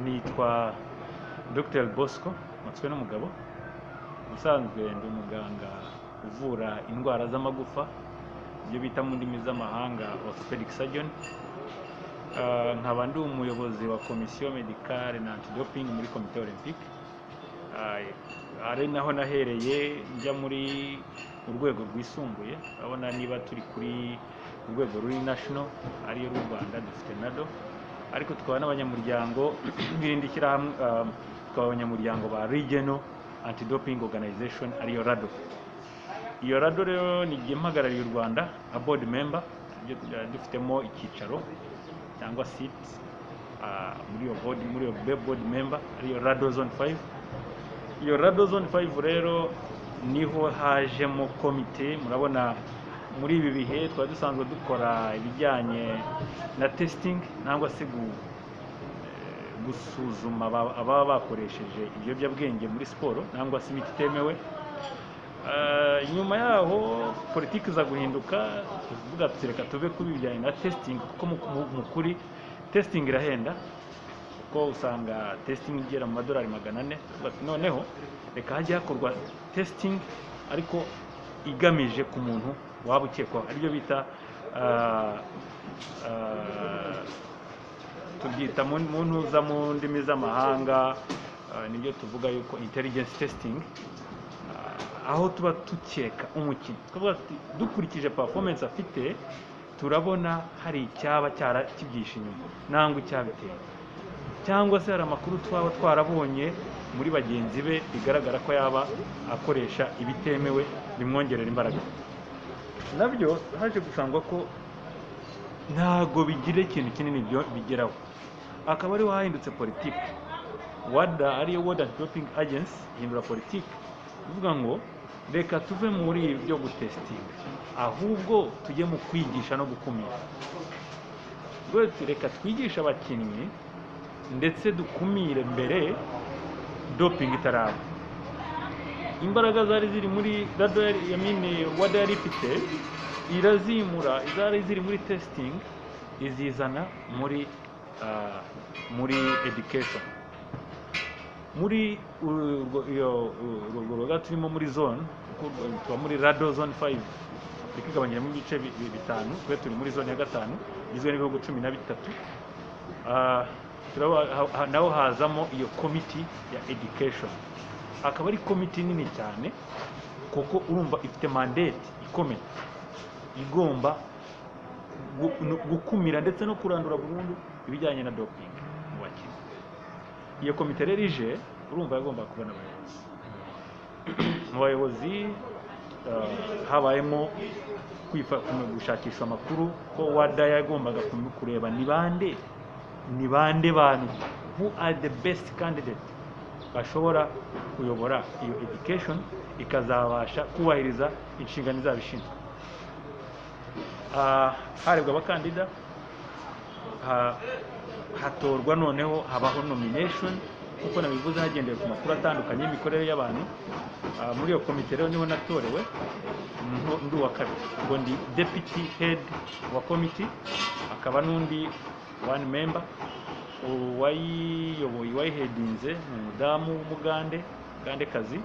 nitwa Dr Bosco Matswe n'umugabo. Ubusanzwe ndi umuganga uvura indwara z'amagufa, ibyo bita mu ndimi z'amahanga orthopedic surgeon. Nkaba ndi umuyobozi wa komisiyo medicale na antidoping muri komite olympique. Ari naho nahereye njya muri urwego rwisumbuye. Urabona niba turi kuri urwego ruri national ariyo rw'u Rwanda dufite nado, ariko tukaba n'abanyamuryango b'irindi shyirahamwe, tukaba abanyamuryango ba regional anti-doping organization ariyo rado. Iyo rado rero ni igihe mpagarariye u Rwanda a board member, dufitemo icyicaro cyangwa seat muri iyo board member ariyo rado zone 5. Iyo rado zone 5 rero niho hajemo komite. Murabona muri ibi bihe twari dusanzwe dukora ibijyanye na testing nangwa se gusuzuma ababa bakoresheje ibiyobyabwenge muri siporo nangwa se imiti itemewe. Nyuma yaho politiki iza guhinduka, tuvuga reka tuve kuri ibijyanye na testing, kuko mu kuri testing irahenda, kuko usanga testing igera mu madolari 400. Noneho reka hajye hakorwa testing ariko igamije ku muntu waba ukekwa, aribyo bita tubyita mu ntuza mu ndimi z'amahanga, nibyo tuvuga yuko intelligence testing, aho tuba tukeka umukinnyi tukavuga dukurikije performance afite turabona hari icyaba kibyihishe inyuma nangwa icyabiteye, cyangwa se hari amakuru twaba twarabonye muri bagenzi be bigaragara ko yaba akoresha ibitemewe bimwongerera imbaraga. Nabyo haje gusangwa ko ntago bigira ikintu kinini bigeraho, akaba ariho hahindutse politiki. WADA ariyo World Anti-Doping Agency ihindura politiki ivuga ngo reka tuve muri ibyo gutestinga, ahubwo tujye mu kwigisha no gukumira. Reka twigisha abakinnyi ndetse dukumire mbere doping itaraba. Imbaraga zari ziri muri rado WADA yari ifite irazimura, izari ziri muri testing izizana muri education. Muri urwo turimo muri zone, tuba muri rado zone 5 ikigabanyira mu bice bitanu, twe turi muri zone ya 5 igizwe n'ibihugu 13. Naho hazamo iyo committee ya education, akaba ari committee nini cyane kuko urumva ifite mandate ikomeye igomba gukumira ndetse no kurandura burundu ibijyanye na doping mu bakinnyi. Iyo komite rero ije, urumva yagomba kubona abayobozi. Mu bayobozi habayemo gushakisha amakuru ko WADA yagombaga kureba ni bande bantu who are the best candidate bashobora kuyobora iyo education ikazabasha kubahiriza inshingano zabo ishinzwe. Harebwa abakandida, hatorwa, noneho habaho nomination kuko nabivuze hagendewe ku makuru atandukanye y'imikorere y'abantu. Muri iyo komite rero niho natorewe ndi uwa kabiri, ubwo ndi deputy head wa committee, akaba n'undi one member uwayihedinze ni umudamu w'umugandekazi,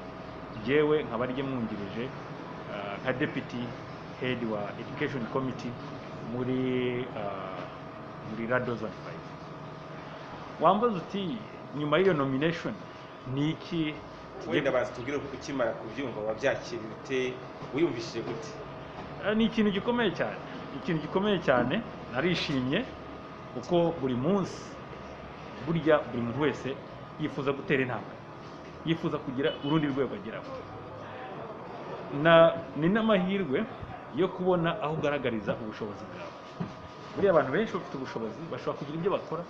jewe nkaba arye mwungirije nka deputy head wa education committee muri rado zone 5. Wambaza uti nyuma y'iyo nomination ni iki? Wenda bazi tubwire ko ukimara kubyumva wabyakiriye ute, wiyumvishije gute? Ni ikintu gikomeye cyane, narishimye kuko buri munsi burya buri muntu wese yifuza gutera intambwe, yifuza kugira urundi rwego ageraho. Ni n'amahirwe yo kubona aho ugaragariza ubushobozi bwawe. Buriya abantu benshi bafite ubushobozi bashobora kugira ibyo bakora,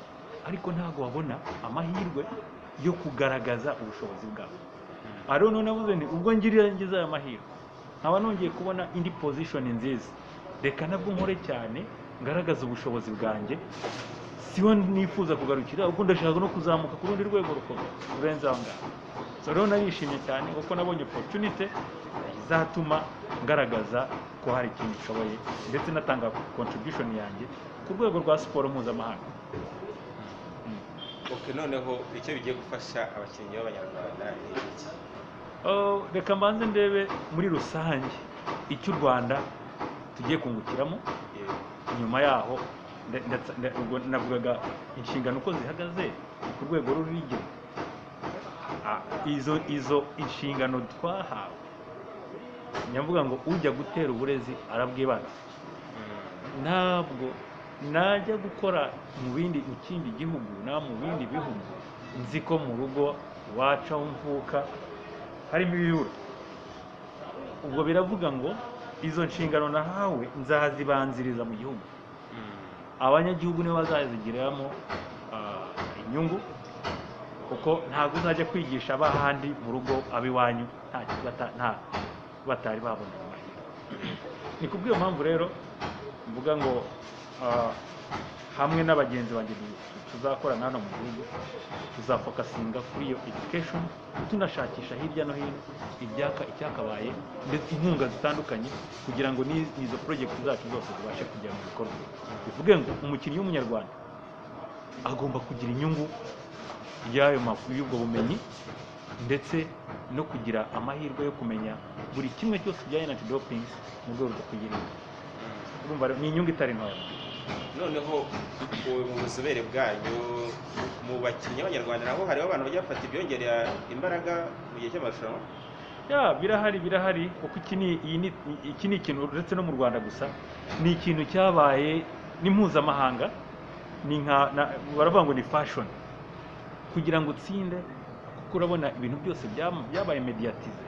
ariko ntabwo babona amahirwe yo kugaragaza ubushobozi bwabo. Ariho none navuze nti ubwo ngize aya mahirwe nkaba nongeye kubona indi position nziza, reka nabwo nkore cyane ngaragaza ubushobozi bwanjye. Siho nifuza kugarukira, ahubwo ndashaka no kuzamuka ku rundi rwego rurenze aho ngaho. So rero narishimye cyane kuko nabonye opportunity izatuma ngaragaza ko hari ikintu nshoboye ndetse natanga contribution yanjye ku rwego rwa siporo mpuzamahanga. Okay, noneho icyo bigiye gufasha abakinnyi b'abanyarwanda ni iki? Reka mbanze ndebe muri rusange icyo u Rwanda tugiye kungukiramo. Yego. Nyuma yaho ubwo navugaga inshingano uko zihagaze ku rwego rw'igihugu. Izo inshingano twahawe, nyavuga ngo ujya gutera uburezi arabwibaza. Ntabwo najya gukora mu kindi gihugu mu bindi bihugu nzi ko mu rugo iwacu aho mvuka harimo ibibura. Ubwo biravuga ngo izo nshingano nahawe nzazibanziriza mu gihugu, abanyagihugu nibo bazazigiriramo inyungu, kuko ntabwo uzajya kwigisha abahandi mu rugo ab'iwanyu batari babona amahirwe. Ni kubw'iyo mpamvu rero mvuga ngo hamwe n'abagenzi banjye tuzakorana hano mu gihugu tuzafokasinga kuri iyo education, tunashakisha hirya no hino icyakabaye ndetse inkunga zitandukanye kugira ngo n'izo project zacu zose zibashe kujya mu bikorwa. Bivuge ngo umukinnyi w'umunyarwanda agomba kugira inyungu y'ubwo bumenyi ndetse no kugira amahirwe yo kumenya buri kimwe cyose kijyanye na antidoping mu rwego rwo kuyirinda. Urumva ni inyungu itari ntoya. Noneho mu buzobere bwanyu mu bakinnyi b'abanyarwanda naho hariho abantu bajya bafata ibyongerera imbaraga mu gihe cy'amarushanwa? Birahari kuko iki ni ikintu uretse no mu Rwanda gusa, ni ikintu cyabaye ni mpuzamahanga, baravuga ngo ni fashion. Kugira ngo utsinde, kuko urabona ibintu byose byabaye mediatize,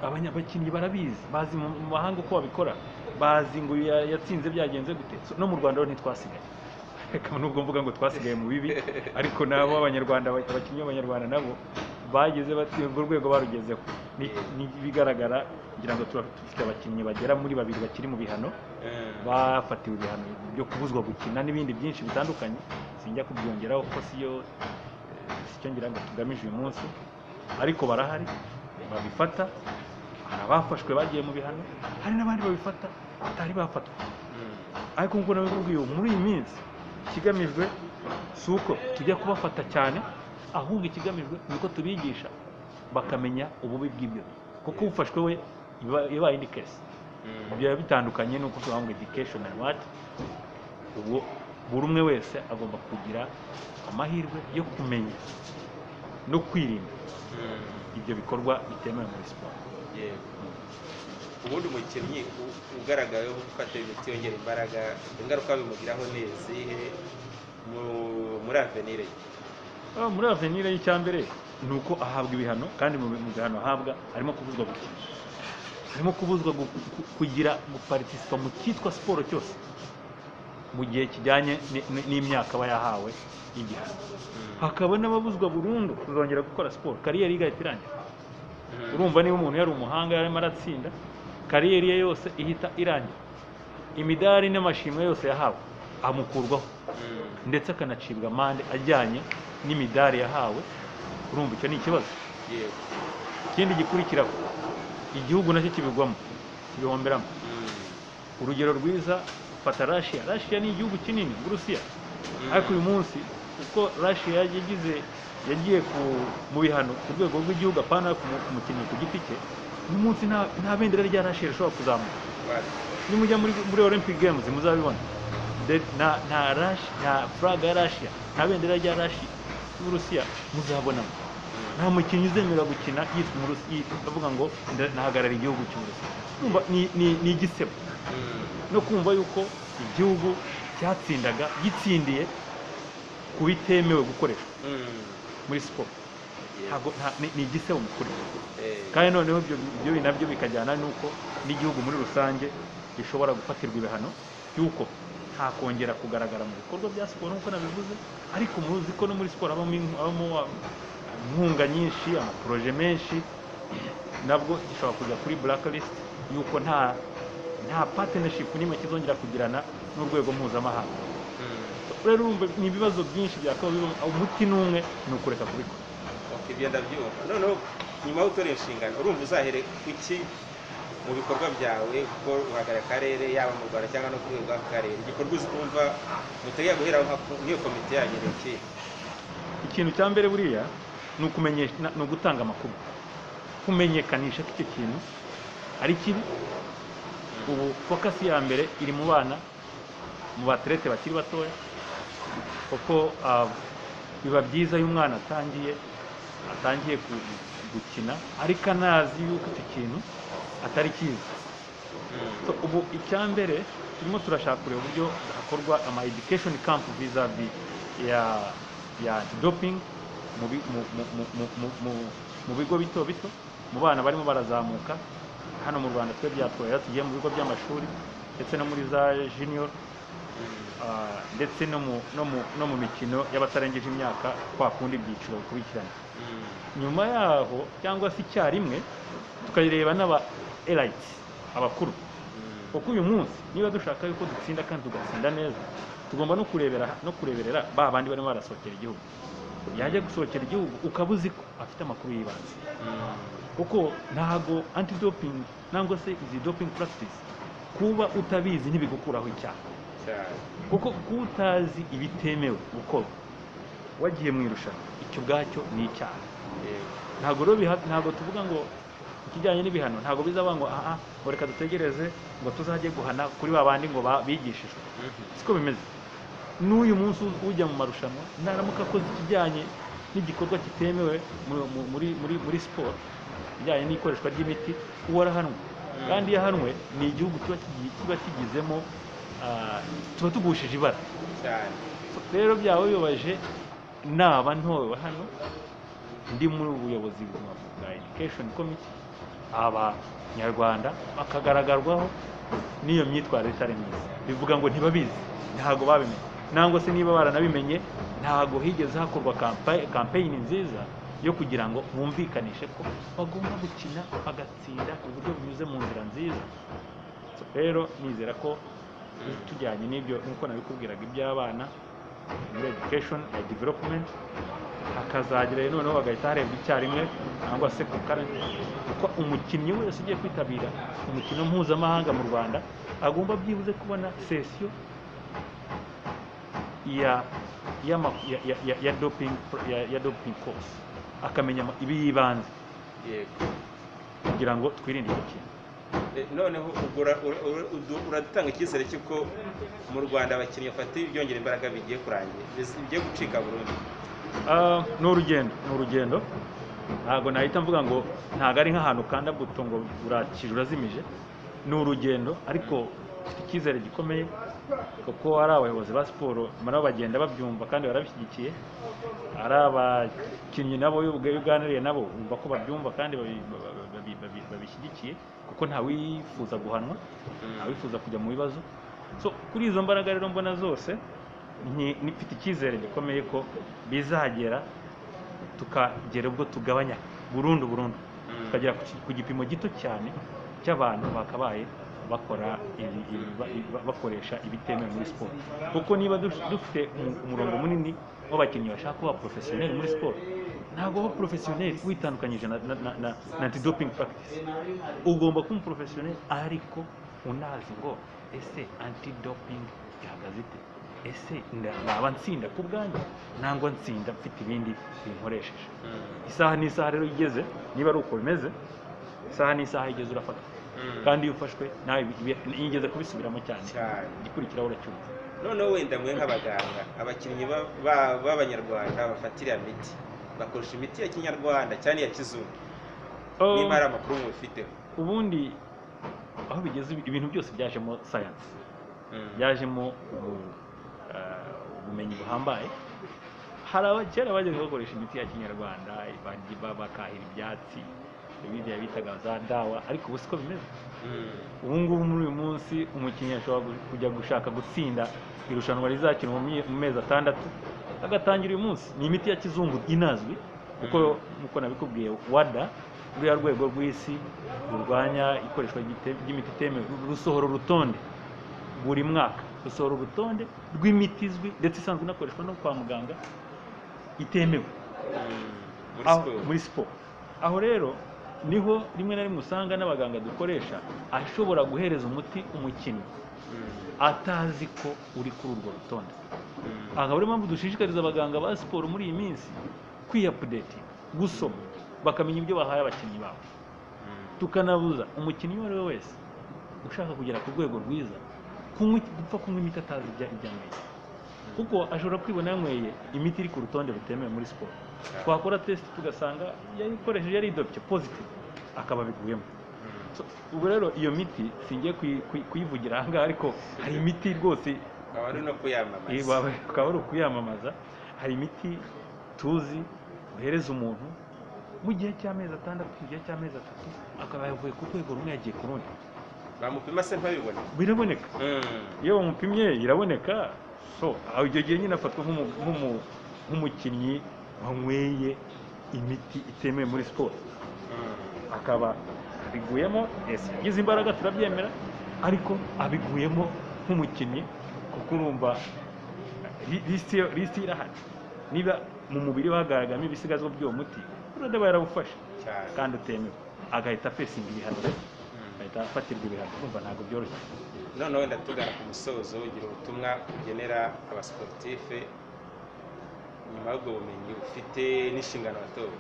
abakinnyi barabizi, bazi mu mahanga uko babikora, bazi ngo yatsinze byagenze gute. No mu Rwanda ntitwasigaye, reka nubwo mvuga ngo twasigaye mu bibi, ariko nabo abanyarwanda, abakinnyi b'abanyarwanda nabo bageze urwo rwego barugezeho. Ni bigaragara, ngira ngo dufite abakinnyi bagera muri 2 bakiri mu bihano, bafatiwe ibihano byo kubuzwa gukina n'ibindi byinshi bitandukanye, sinjya kubyongeraho kuko sicyo ngira ngo tugamije uyu munsi, ariko barahari babifata. Hari abafashwe bagiye mu bihano, hari n'abandi babifata batari bafatwa. Ariko nk'uko nabibabwiye, muri iyi minsi ikigamijwe si uko tujya kubafata cyane, ahubwo ikigamijwe ni uko tubigisha bakamenya ububi bw'ibyo, kuko ufashwe we ibaye indi case. Biba bitandukanye nuko tuvuga ngo education and what. Ubwo buri umwe wese agomba kugira amahirwe yo kumenya no kwirinda ibyo bikorwa bitemewe muri siporo. Ubundi umukinnyi ugaragayeho gufata imiti yongera imbaraga, ingaruka bimugiraho n'izihe muri avenir ye? Muri avenir ye, icyambere ni uko ahabwa ibihano, kandi mu bihano ahabwa harimo kubuzwa gukina, harimo kubuzwa kugira guparticipa mu cyitwa siporo cyose mu gihe kijyanye n'imyaka aba yahawe y'igihano. Hakaba n'ababuzwa burundu kuzongera gukora siporo, kariyeri igahita irangira. Urumva niba umuntu yari umuhanga yarimo aratsinda, kariyeri ye yose ihita irangira, imidari n'amashimwe yose yahawe amukurwaho, ndetse akanacibwa amande ajyanye n'imidari yahawe. Urumva icyo ni ikibazo. Ikindi gikurikiraho, igihugu nacyo kibihomberamo. Urugero rwiza, fata Russia ni igihugu kinini, Burusiya, ariko uyu munsi uko Russia yagiye mu bihano ku rwego rw'igihugu, apana ku mukinnyi ku giti cye, uyu munsi nta bendera rya Russia rishobora kuzamuka. Nimujya muri Olympic Games muzabibona, nta flag ya Russia, nta bendera rya Russia y'Uburusiya muzabonamo. Nta mukinnyi uzemerera gukina yitwa Umurusiya, avuga ngo nahagarara igihugu cy'Uburusiya. Kumva ni igisebo no kumva yuko igihugu cyatsindaga gitsindiye ku bitemewe gukoreshwa muri siporo. Ni igisebo mukuri. Kandi noneho ibyo nabyo bikajyana n'uko n'igihugu muri rusange gishobora gufatirwa ibihano y'uko nta kongera kugaragara mu bikorwa bya siporo nk'uko nabivuze. Ariko muzi ko no muri siporo habamo inkunga nyinshi, amaporoje menshi, nabwo gishobora kujya kuri blacklist y'uko nta partnership n'imwe kizongera kugirana n'urwego mpuzamahanga. Rero urumva ni ibibazo byinshi byakabaye, umuti n'umwe ni ukureka kubikora. Ibyo ndabyumva. Noneho nyuma yo gutora inshingano, urumva uzahere kuki mu bikorwa byawe kuko uhagarara akarere, yaba mu Rwanda cyangwa no ku rwego rw'akarere? Igikorwa uzi kumva muteganya guheraho nk'iyo komite yanyu ni iki? ikintu cya mbere buriya ni ukumenyesha, ni ugutanga amakuru, kumenyekanisha ko icyo kintu ari kibi. Ubu focus ya mbere iri mu bana, mu baterete bakiri batoya, kuko biba byiza iyo umwana atangiye gukina ariko anazi yuko icyo kintu atari cyiza. Ubu icya mbere turimo turashaka kureba uburyo hakorwa ama education camp vis-a-vis ya doping mu bigo bito bito, mu bana barimo barazamuka. Hano mu Rwanda twe byatwoye tugiye mu bigo by'amashuri ndetse no muri za junior, ndetse no mu mikino y'abatarengeje imyaka, kwa kundi ibyiciro bikurikirana. Nyuma yaho cyangwa se icyarimwe tukareba n'aba elites, abakuru, kuko uyu munsi niba dushaka yuko dutsinda kandi tugatsinda neza, tugomba no kureberera ba bandi barimo barasohokera igihugu. Yajya gusohokera igihugu ukaba uzi ko afite amakuru y'ibanze, kuko ntago anti-doping nangwa se izi doping practice kuba utabizi ntibigukuraho icyaha, kuko utazi ibitemewe gukorwa wagiye mu irushanwa, icyo ubwacyo ni icyaha. Ntago tuvuga ngo ikijyanye n'ibihano ntago bizaba ngo ngo reka dutegereze ngo tuzajye guhana kuri babandi ngo bigishijwe. Siko bimeze. N'uyu munsi ujya mu marushanwa naramuka akoze ikijyanye n'igikorwa kitemewe muri sport, bijyanye n'ikoreshwa ry'imiti, warahanwe. Kandi yahanwe ni igihugu kiba kigizemo, tuba tugushije ibara. Rero byaba bibabaje naba ntowe hano ndi muri ubuyobozi bwa education committee, abanyarwanda bakagaragarwaho n'iyo myitwarire itari myiza. Bivuga ngo ntibabizi, ntago babimenye, nangwa se niba baranabimenye ntago higeze hakorwa campaign nziza yo kugira ngo bumvikanishe ko bagomba gukina bagatsinda uburyo bunyuze mu nzira nziza. Rero nizera ko tujyanye n'ibyo nk'uko nabikubwiraga iby'abana muri education ya development, hakazagira noneho bagahita harebwa icyarimwe cyangwa se kuko umukinnyi wese ugiye kwitabira umukino mpuzamahanga mu Rwanda agomba byibuze kubona sesiyo ya doping course, akamenya ibiyibanze kugira ngo twirinde icyo kintu. Noneho uradutanga icyizere cy'uko mu Rwanda abakinnyi bafata ibyongera imbaraga bigiye kurangira, bigiye gucika burundu? Ni urugendo. Ntabwo nahita mvuga ngo ntabwo ari nk'ahantu ukanda buto ngo urakije urazimije. Ni urugendo, ariko mfite icyizere gikomeye kuko ari abayobozi ba siporo nabo bagenda babyumva kandi barabishyigikiye. Ari abakinnyi nabo iyo uganiriye nabo bumva ko babyumva kandi babishyigikiye, kuko ntawifuza guhanwa, ntawifuza kujya mu bibazo. Kuri izo mbaraga rero mbona zose, nifite icyizere gikomeye ko bizagera tukagera ubwo tugabanya burundu tukagera ku gipimo gito cyane cy'abantu bakabaye bakoresha ibitemewe muri siporo. Kuko niba dufite umurongo munini w'abakinnyi bashaka kuba professionnel muri siporo, ntabwo uba professionnel witandukanyije na anti-doping practice. Ugomba kuba professionnel ariko unazi ngo ese anti-doping ihagaze ite, ese naba nsinda ku bwanjye nangwa nsinda mfite ibindi binkoresheje. Isaha n'isaha rero igeze, niba ari uko bimeze, isaha n'isaha igeze urafata, kandi iyo ufashwe nawe yigeze kubisubiramo cyane, igikurikiraho uracyumva. Noneho wenda mwe nk'abaganga, abakinnyi b'abanyarwanda bafatira imiti, bakoresha imiti ya kinyarwanda cyane ya kizungu, niba ari amakuru mubifiteho? Ubundi aho bigeze ibintu byose byajemo science, byajemo ubumenyi buhambaye. Hari abakera bajyaga bakoresha imiti ya kinyarwanda, bakahira ibyatsi ibindi bitaga za dawa, ariko ubu siko bimeze. Ubu ngubu muri uyu munsi umukinnyi ashobora kujya gushaka gutsinda irushanwa rizakinwa mu mezi 6, agatangira uyu munsi. Ni imiti ya kizungu inazwi, kuko nkuko nabikubwiye WADA, ruriya rwego rw'isi rurwanya ikoreshwa ry'imiti itemewe, rusohora urutonde buri mwaka, rusohora urutonde rw'imiti izwi ndetse isanzwe inakoreshwa no kwa muganga itemewe muri siporo. Aho rero niho rimwe na rimwe usanga n'abaganga dukoresha ashobora guhereza umuti umukinnyi atazi ko uri kuri urwo rutonde. akaba ariyo mpamvu dushishikariza abaganga ba siporo muri iyi minsi kwiyapudetinga, gusoma, bakamenya ibyo bahaye abakinnyi babo. Tukanabuza umukinnyi uwo ari we wese ushaka kugera ku rwego rwiza gupfa kunywa imiti atazi ibyanyweye, kuko ashobora kwibona yanyweye imiti iri ku rutonde rutemewe muri siporo. Twakora test tugasanga yayikoresheje yari idopye positive, akaba abiguyemo. Ubu rero iyo miti singiye kuyivugira aha ngaha, ariko hari imiti rwose ukaba ari no kuyamamaza. Ukaba ari ukuyamamaza. Hari imiti tuzi uhereza umuntu mu gihe cy'amezi 6, mu gihe cy'amezi 3, akaba yavuye ku rwego rumwe yagiye ku rundi. Bamupima se ntabibone? Biraboneka. Iyo bamupimye iraboneka. So aho icyo gihe nyine afatwa nk'umukinnyi wanyweye imiti itemewe muri siporo, akaba abiguyemo. Yagize imbaraga turabyemera, ariko abiguyemo nk'umukinnyi, kuko urumva lisiti irahari. Niba mu mubiri hagaragamo ibisigazwa by'uwo muti, uraba yarawufashe kandi utemewe, agahita fesinga ibihano, agahita afatirwa ibihano. Urumva ntabwo byoroshye. None wenda tugana ku musozo, ugira ubutumwa ugenera abasportife nyuma y'ubwo bumenyi ufite n'inshingano watowe.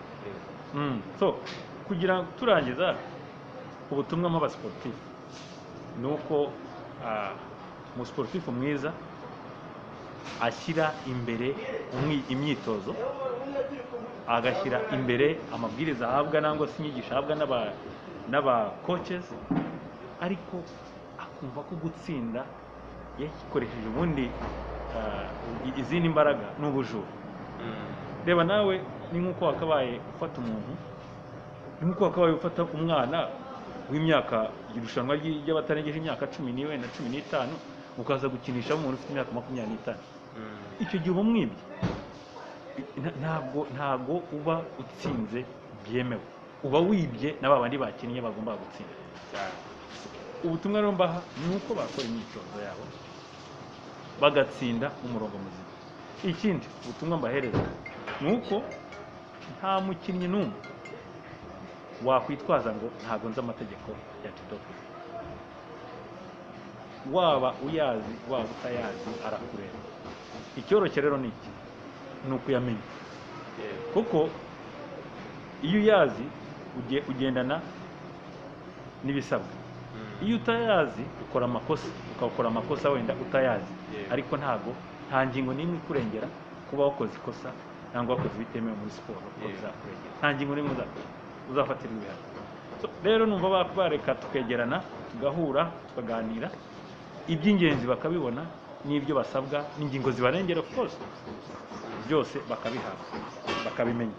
So kugira turangiza, ubutumwa mu basportife ni uko umusportife mwiza ashyira imbere imyitozo, agashyira imbere amabwiriza ahabwa nangwa se inyigisho ahabwa n'aba coaches, ariko akumva ko gutsinda yagikoresheje ubundi izindi mbaraga n'ubujura. Reba nawe, ni nk'uko wakabaye ufata umuntu, ni nk'uko wakabaye ufata umwana w'imyaka, irushanwa ry'abatarengeje imyaka 10 wenda 15, ukaza gukinisha umuntu ufite imyaka 25. Icyo gihe umwibye, ntabwo uba utsinze byemewe, uba wibye na babandi bakinnye bagomba gutsinda. Ubutumwa rero mbaha ni uko bakora imyitozo yabo bagatsinda umurongo muzima. Ikindi ubutumwa mbahereza ni uko nta mukinnyi n'umwe wakwitwaza ngo ntabwo nzi amategeko ya antidoping. Waba uyazi waba utayazi arakureba. Icyoroshye rero ni iki, ni ukuyamenya, kuko iyo uyazi ugendana n'ibisabwa. Iyo utayazi ukora amakosa wenda utayazi, ariko nta ngingo n'imwe ikurengera kuba wakoze ikosa cyangwa wakoze bitemewe muri siporo ko bizakurengera. Nta ngingo n'imwe uzafatirwa ibihano. Rero numva bareka tukegerana, tugahura, tukaganira iby'ingenzi bakabibona, n'ibyo basabwa n'ingingo zibarengera, of course byose bakabihabwa, bakabimenya.